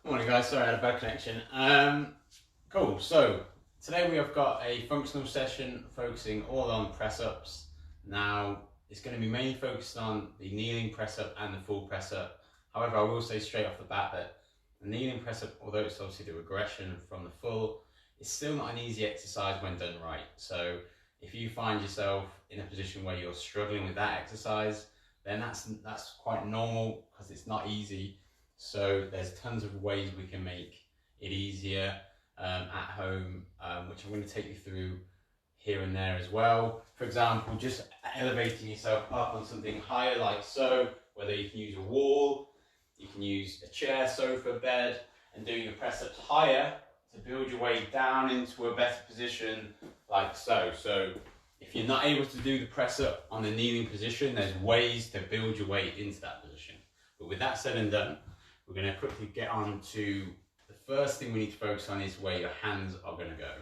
Morning guys, sorry I had a bad connection. Cool, so today we have got a functional session focusing all on press ups. Now it's going to be mainly focused on the kneeling press up and the full press up. However, I will say straight off the bat that the kneeling press up, although it's obviously the regression from the full, it's still not an easy exercise when done right. So if you find yourself in a position where you're struggling with that exercise, then that's quite normal because it's not easy. So there's tons of ways we can make it easier at home, which I'm going to take you through here and there as well. For example, just elevating yourself up on something higher like so, whether you can use a wall, you can use a chair, sofa, bed, and doing your press ups higher to build your way down into a better position like so. So if you're not able to do the press up on the kneeling position, there's ways to build your way into that position. But with that said and done, we're going to quickly get on to the first thing we need to focus on is where your hands are going to go.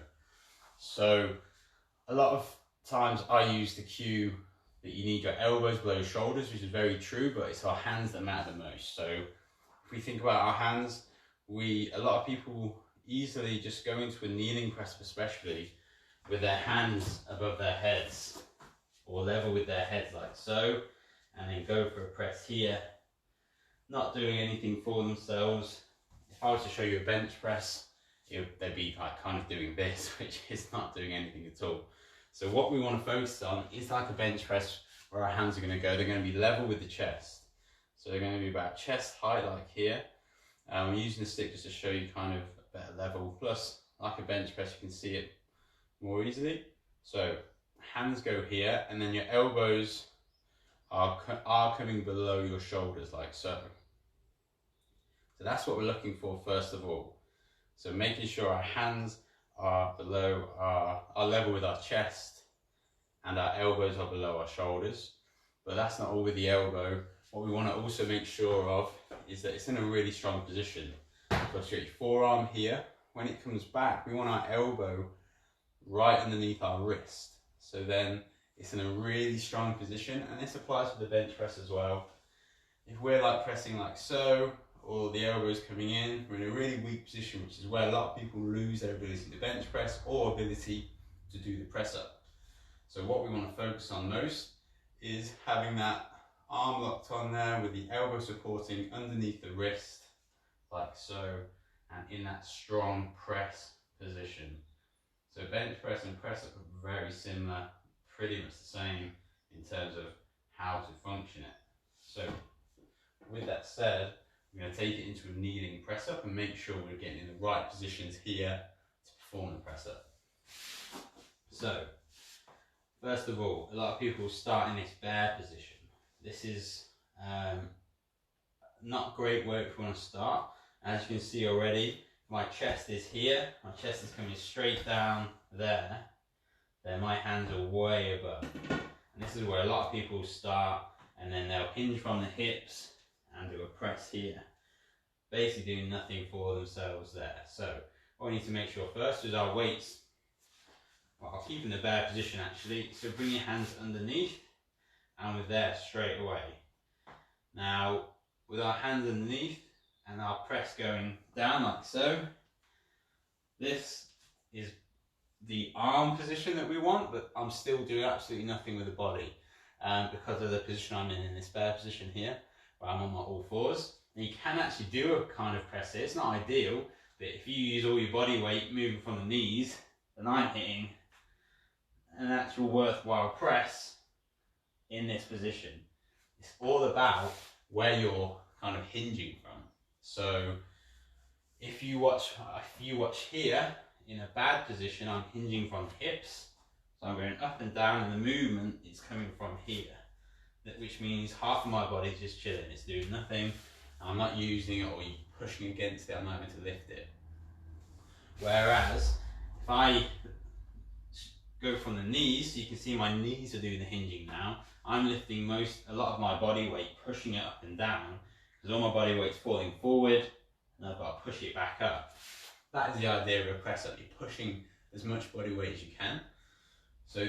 So a lot of times I use the cue that you need your elbows below your shoulders, which is very true, but it's our hands that matter the most. So if we think about our hands, a lot of people easily just go into a kneeling press up, especially with their hands above their heads or level with their heads like so, and then go for a press here, not doing anything for themselves. If I was to show you a bench press, they'd be like kind of doing this, which is not doing anything at all. So what we want to focus on is like a bench press where our hands are going to go. They're going to be level with the chest. So they're going to be about chest height like here. I'm using the stick just to show you kind of a better level. Plus, like a bench press, you can see it more easily. So hands go here, and then your elbows are coming below your shoulders like so. So that's what we're looking for first of all. So making sure our hands are level with our chest and our elbows are below our shoulders. But that's not all with the elbow. What we want to also make sure of is that it's in a really strong position. So I'll show you forearm here. When it comes back, we want our elbow right underneath our wrist. So then it's in a really strong position, and this applies to the bench press as well. If we're like pressing like so, or the elbows coming in, we're in a really weak position, which is where a lot of people lose their ability to bench press or ability to do the press up. So what we want to focus on most is having that arm locked on there with the elbow supporting underneath the wrist, like so, and in that strong press position. So bench press and press up are very similar, pretty much the same in terms of how to function it. So with that said, we're going to take it into a kneeling press up and make sure we're getting in the right positions here to perform the press up. So first of all, a lot of people start in this bear position. This is not great work if we want to start. As you can see already, my chest is here, my chest is coming straight down there, then my hands are way above. And this is where a lot of people start, and then they'll hinge from the hips and do a press here, basically doing nothing for themselves there. So what we need to make sure first is our weights, well, I'll keep in the bear position actually, so bring your hands underneath and we're there straight away. Now with our hands underneath and our press going down like so, this is the arm position that we want, but I'm still doing absolutely nothing with the body because of the position I'm in this bear position here, where I'm on my all fours. And you can actually do a kind of press here. It's not ideal, but if you use all your body weight moving from the knees, then I'm hitting an actual worthwhile press in this position. It's all about where you're kind of hinging from. So if you watch here in a bad position, I'm hinging from the hips. So I'm going up and down, and the movement is coming from here, which means half of my body is just chilling. It's doing nothing. I'm not using it or pushing against it. I'm not having to lift it. Whereas if I go from the knees, so you can see my knees are doing the hinging now. I'm lifting a lot of my body weight, pushing it up and down, because all my body weight's falling forward, and I've got to push it back up. That is the idea of a press up. You're pushing as much body weight as you can. So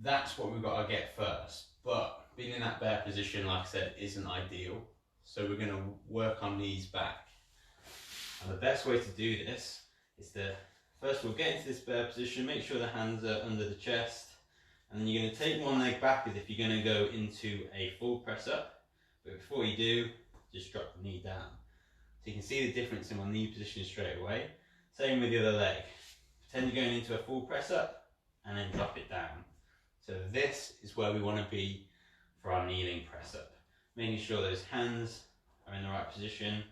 that's what we've got to get first. But being in that bear position, like I said, isn't ideal. So we're going to work our knees back. And the best way to do this is to, first of all, get into this bear position, make sure the hands are under the chest, and then you're going to take one leg back as if you're going to go into a full press up. But before you do, just drop the knee down. So you can see the difference in my knee position straight away. Same with the other leg. Pretend you're going into a full press up and then drop it down. So this is where we want to be for our kneeling press up. Making sure those hands are in the right position.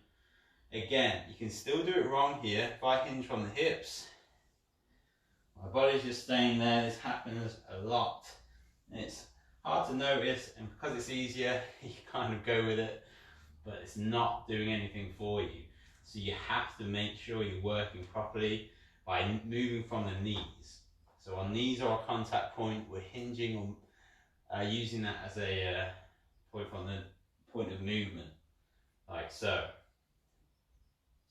Again, you can still do it wrong here. If I hinge from the hips, my body's just staying there. This happens a lot. And it's hard to notice, and because it's easier, you kind of go with it, but it's not doing anything for you. So you have to make sure you're working properly by moving from the knees. So our knees are our contact point. We're hinging on using that as a point from the point of movement, like so.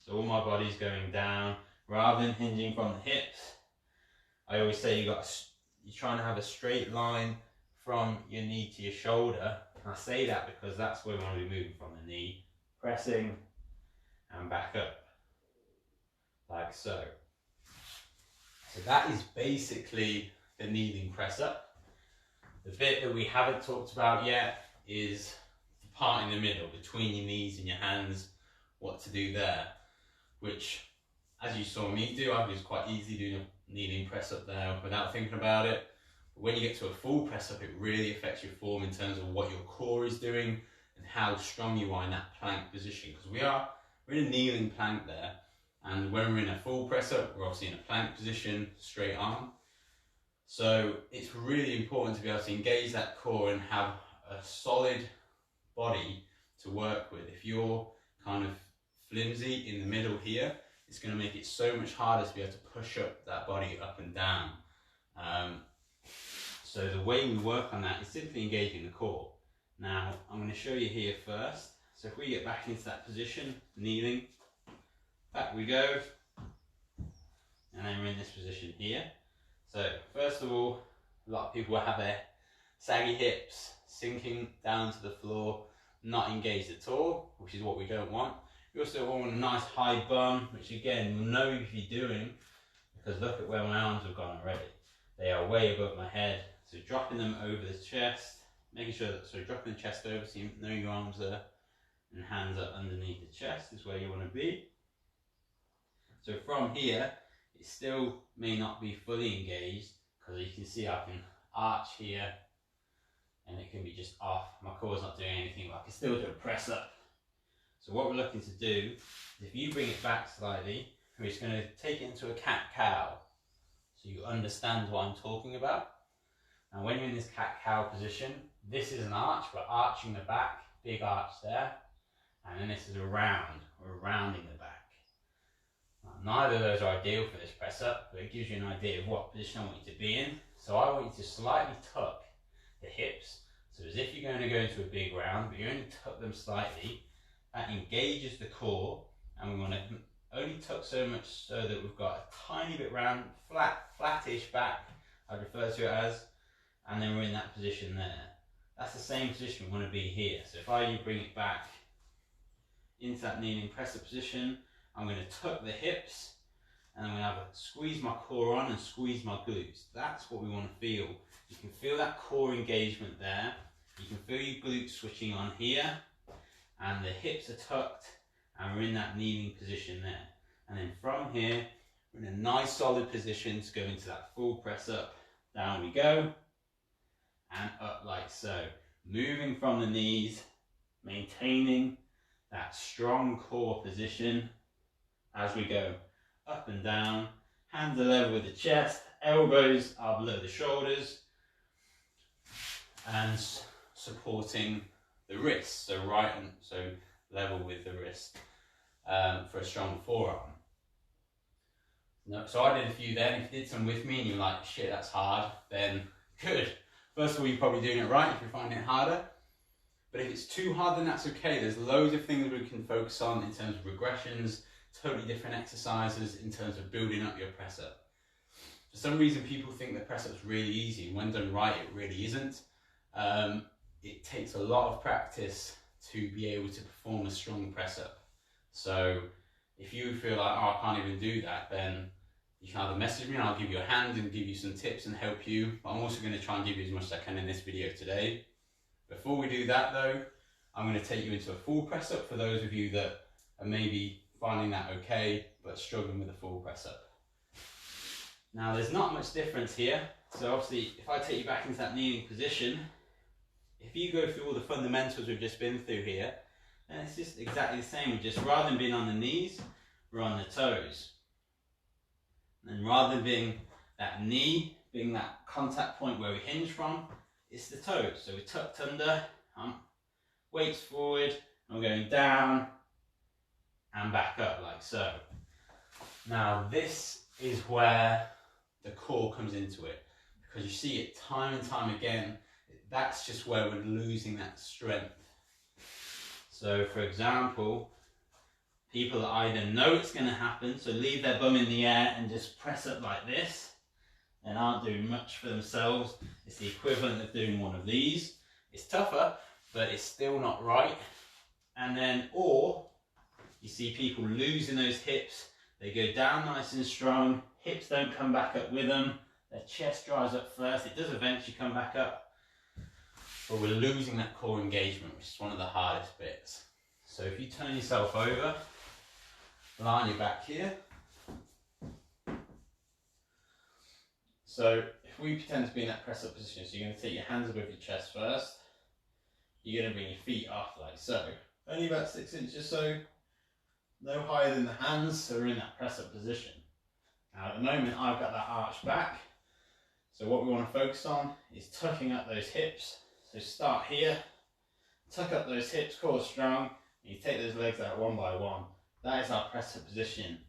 So all my body's going down rather than hinging from the hips. I always say you're trying to have a straight line from your knee to your shoulder. And I say that because that's where we want to be moving from the knee, pressing and back up, like so. So that is basically the kneeling press up. The bit that we haven't talked about yet is the part in the middle between your knees and your hands, what to do there, which, as you saw me do, I was quite easy doing a kneeling press up there without thinking about it. But when you get to a full press up, it really affects your form in terms of what your core is doing and how strong you are in that plank position. Because we're in a kneeling plank there, and when we're in a full press up, we're obviously in a plank position, straight arm. So it's really important to be able to engage that core and have a solid body to work with. If you're kind of flimsy in the middle here, it's going to make it so much harder to be able to push up that body up and down. So the way we work on that is simply engaging the core. Now I'm going to show you here first. So if we get back into that position, kneeling, back we go, and then we're in this position here. So first of all, a lot of people will have their saggy hips sinking down to the floor, not engaged at all, which is what we don't want. We also want a nice high bum, which again, you'll know if you're doing, because look at where my arms have gone already. They are way above my head. So dropping them over the chest, making sure that, so dropping the chest over so you know your arms are and hands are underneath the chest is where you want to be. So from here, it still may not be fully engaged, because you can see I can arch here and it can be just off. My core's not doing anything, but I can still do a press up. So what we're looking to do is, if you bring it back slightly, we're just going to take it into a cat-cow so you understand what I'm talking about. And when you're in this cat-cow position, this is an arch, we're arching the back, big arch there, and then this is a round, we're rounding the back. Now, neither of those are ideal for this press up, but it gives you an idea of what position I want you to be in. So I want you to slightly tuck the hips, so as if you're going to go into a big round, but you only tuck them slightly. That engages the core, and we want to only tuck so much so that we've got a tiny bit round, flattish back, I'd refer to it as, and then we're in that position there. That's the same position we want to be here. So if I bring it back into that kneeling press up position, I'm going to tuck the hips, and I'm going to squeeze my core on and squeeze my glutes. That's what we want to feel. You can feel that core engagement there. You can feel your glutes switching on here, and the hips are tucked, and we're in that kneeling position there. And then from here, we're in a nice solid position to go into that full press up. Down we go, and up like so. Moving from the knees, maintaining that strong core position as we go up and down. Hands are level with the chest, elbows are below the shoulders, and supporting the wrist, so right and so level with the wrist for a strong forearm. No, so I did a few then. If you did some with me and you're like, shit, that's hard, then good. First of all, you're probably doing it right if you're finding it harder. But if it's too hard, then that's okay. There's loads of things we can focus on in terms of regressions, totally different exercises in terms of building up your press up. For some reason, people think that press up's really easy, and when done right, it really isn't. It takes a lot of practice to be able to perform a strong press up. So if you feel like, oh, I can't even do that, then you can either message me and I'll give you a hand and give you some tips and help you. But I'm also going to try and give you as much as I can in this video today. Before we do that though, I'm going to take you into a full press up for those of you that are maybe finding that okay, but struggling with a full press up. Now there's not much difference here. So obviously, if I take you back into that kneeling position, if you go through all the fundamentals we've just been through here, then it's just exactly the same. We're just, rather than being on the knees, we're on the toes. And rather than being that knee, being that contact point where we hinge from, it's the toes. So we're tucked under, weights forward, and we're going down and back up like so. Now this is where the core comes into it, because you see it time and time again. That's just where we're losing that strength. So for example, people that either know it's going to happen, so leave their bum in the air and just press up like this, and aren't doing much for themselves. It's the equivalent of doing one of these. It's tougher, but it's still not right. And then, or you see people losing those hips. They go down nice and strong, hips don't come back up with them, their chest dries up first. It does eventually come back up, but we're losing that core engagement, which is one of the hardest bits. So if you turn yourself over, lie on your back here. So if we pretend to be in that press up position, so you're going to take your hands above your chest first. You're going to bring your feet off like so. Only about 6 inches or so. No higher than the hands, so we're in that press up position. Now at the moment I've got that arch back. So what we want to focus on is tucking up those hips. So start here, tuck up those hips, core strong, and you take those legs out one by one. That is our press up position,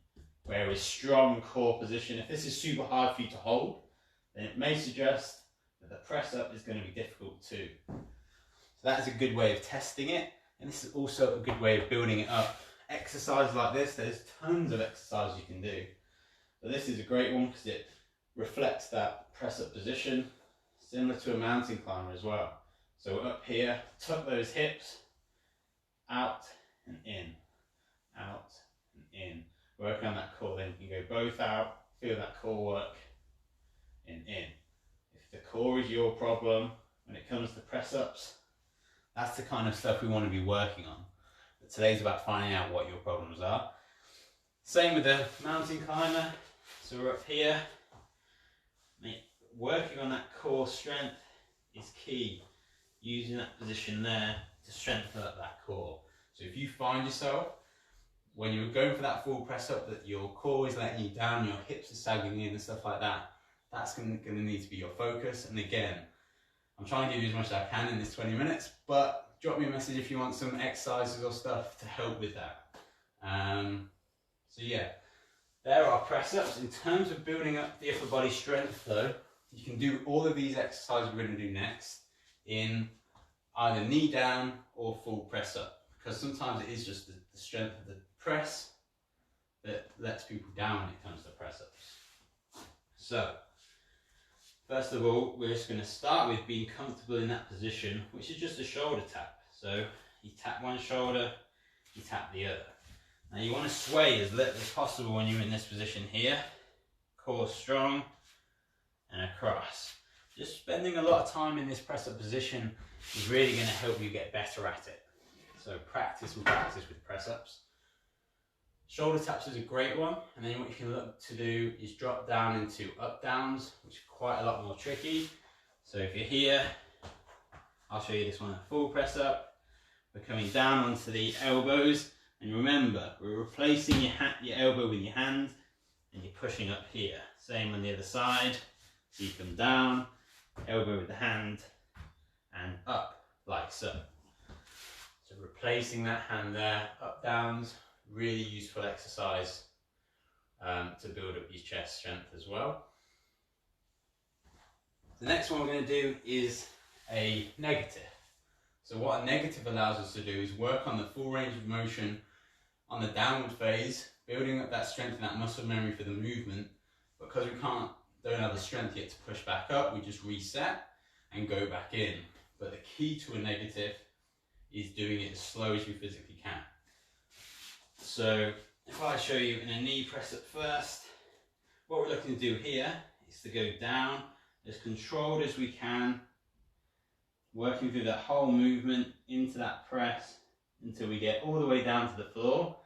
where we're strong core position. If this is super hard for you to hold, then it may suggest that the press up is going to be difficult too. So that is a good way of testing it, and this is also a good way of building it up. Exercises like this, there's tons of exercises you can do, but this is a great one because it reflects that press up position, similar to a mountain climber as well. So we're up here, tuck those hips, out and in, out and in. Work on that core, then you can go both out, feel that core work, and in. If the core is your problem when it comes to press ups, that's the kind of stuff we want to be working on. But today's about finding out what your problems are. Same with the mountain climber. So we're up here. Working on that core strength is key. Using that position there to strengthen up that core. So if you find yourself, when you're going for that full press up, that your core is letting you down, your hips are sagging in and stuff like that, that's going to need to be your focus. And again, I'm trying to give you as much as I can in this 20 minutes, but drop me a message if you want some exercises or stuff to help with that. So yeah, there are press ups. In terms of building up the upper body strength though, you can do all of these exercises we're going to do next in either knee down or full press up, because sometimes it is just the strength of the press that lets people down when it comes to press ups. So first of all, we're just going to start with being comfortable in that position, which is just a shoulder tap. So you tap one shoulder, you tap the other. Now you want to sway as little as possible when you're in this position here. Core strong and across. Just spending a lot of time in this press up position is really going to help you get better at it. So practice with press ups. Shoulder taps is a great one, and then what you can look to do is drop down into up downs, which is quite a lot more tricky. So if you're here, I'll show you this one at full press up. We're coming down onto the elbows, and remember, we're replacing your elbow with your hand, and you're pushing up here. Same on the other side. So you come down, elbow with the hand, and up like so. So replacing that hand there, up downs, really useful exercise to build up your chest strength as well. The next one we're going to do is a negative. So what a negative allows us to do is work on the full range of motion on the downward phase, building up that strength and that muscle memory for the movement. Because we don't have the strength yet to push back up, we just reset and go back in. But the key to a negative is doing it as slow as you physically can. So if I show you in a knee press up first, what we're looking to do here is to go down as controlled as we can, working through that whole movement into that press until we get all the way down to the floor.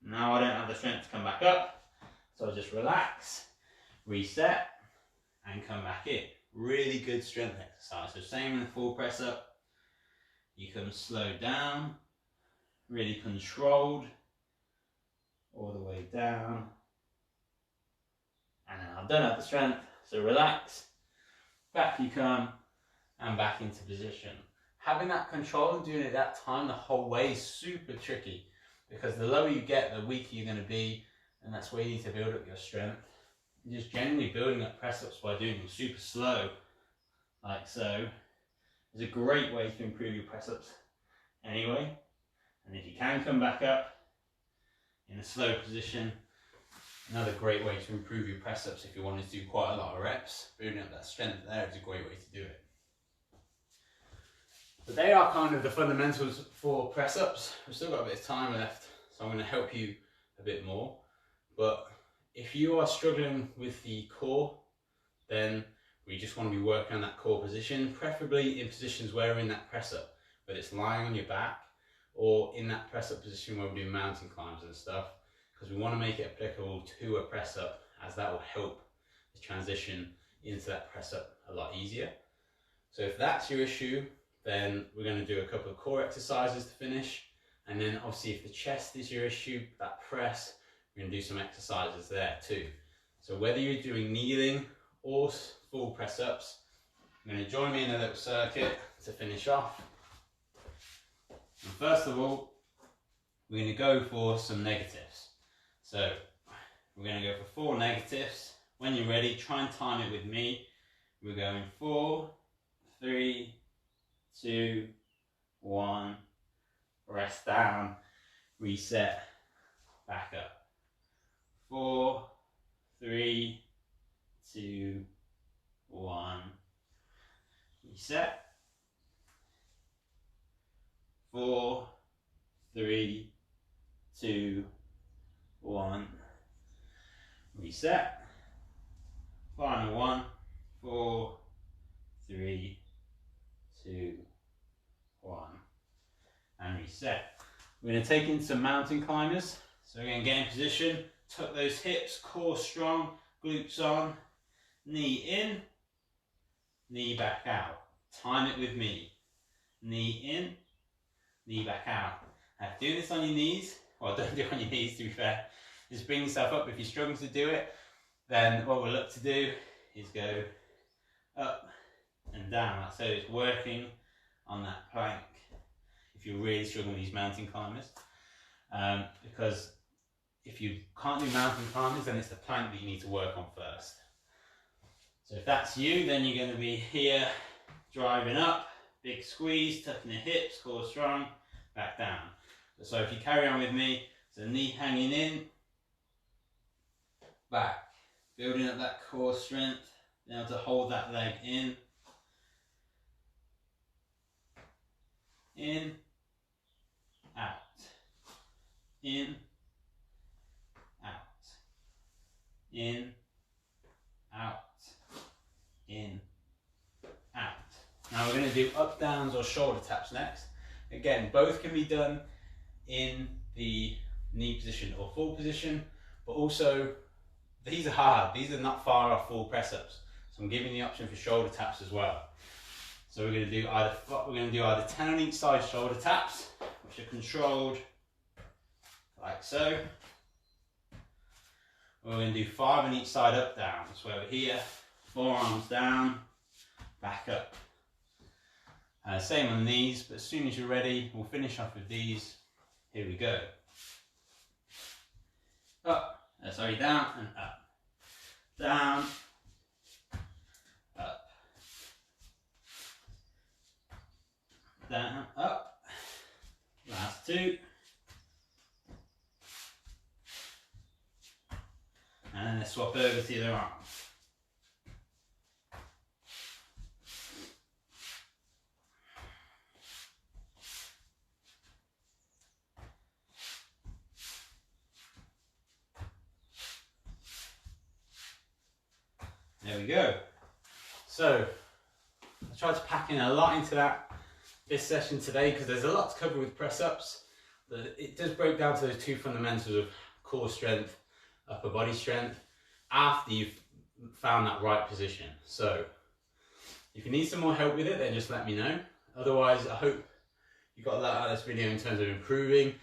Now I don't have the strength to come back up, so I'll just relax, reset, and come back in. Really good strength exercise. So same in the full press up, you come slow down, really controlled, all the way down, and then I don't have the strength, so relax, back you come, and back into position. Having that control and doing it that time the whole way is super tricky, because the lower you get, the weaker you're going to be, and that's where you need to build up your strength. And just generally building up press-ups by doing them super slow, like so, is a great way to improve your press-ups anyway. And if you can come back up in a slow position, another great way to improve your press-ups if you wanted to do quite a lot of reps. Building up that strength there is a great way to do it. But they are kind of the fundamentals for press-ups. We've still got a bit of time left, so I'm going to help you a bit more. But if you are struggling with the core, then we just want to be working on that core position, preferably in positions where we're in that press-up, whether it's lying on your back or in that press-up position where we're doing mountain climbs and stuff, because we want to make it applicable to a press-up, as that will help the transition into that press-up a lot easier. So if that's your issue, then we're going to do a couple of core exercises to finish, and then obviously if the chest is your issue, that press, we're going to do some exercises there too. So whether you're doing kneeling or full press-ups, you're going to join me in a little circuit to finish off. And first of all, we're going to go for some negatives. So we're going to go for 4 negatives. When you're ready, try and time it with me. We're going 4, 3, 2, 1, rest down, reset, back up. 4, 3, 2, 1, reset. 4, 3, 2, 1, reset. Final one. 4, 3, 2, 1, and reset. We're going to take in some mountain climbers. So we're going to get in position, tuck those hips, core strong, glutes on, knee in, knee back out. Time it with me. Knee in, knee back out. Now do this on your knees, well don't do it on your knees to be fair, just bring yourself up. If you're struggling to do it, then what we'll look to do is go up and down, so it's working on that plank if you're really struggling with these mountain climbers, because if you can't do mountain climbers, then it's the plank that you need to work on first. So if that's you, then you're going to be here driving up, big squeeze, tucking the hips, core strong, back down. So if you carry on with me, so knee hanging in, back, building up that core strength, being able to hold that leg in, out, in, out, in, out, in, out. Now we're going to do up, downs or shoulder taps next. Again, both can be done in the knee position or full position, but also these are hard. These are not far off full press ups. So I'm giving the option for shoulder taps as well. So we're going to do either 10 on each side shoulder taps, which are controlled like so. Or we're going to do 5 on each side up downs, where we're here, forearms down, back up. Same on these, but as soon as you're ready, we'll finish off with these. Here we go. Up, down and up. Down, up. Down, up. Last 2. And then let's swap over to the other arm. we go. So I tried to pack in a lot into this session today because there's a lot to cover with press-ups. But it does break down to those two fundamentals of core strength, upper body strength, after you've found that right position. So if you need some more help with it, then just let me know. Otherwise, I hope you got a lot out of this video in terms of improving.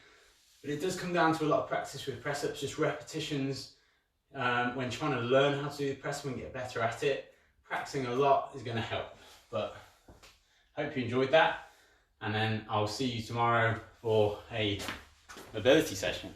But it does come down to a lot of practice with press-ups, just repetitions. When trying to learn how to do the press-up and get better at it, practicing a lot is going to help. But hope you enjoyed that, and then I'll see you tomorrow for a mobility session.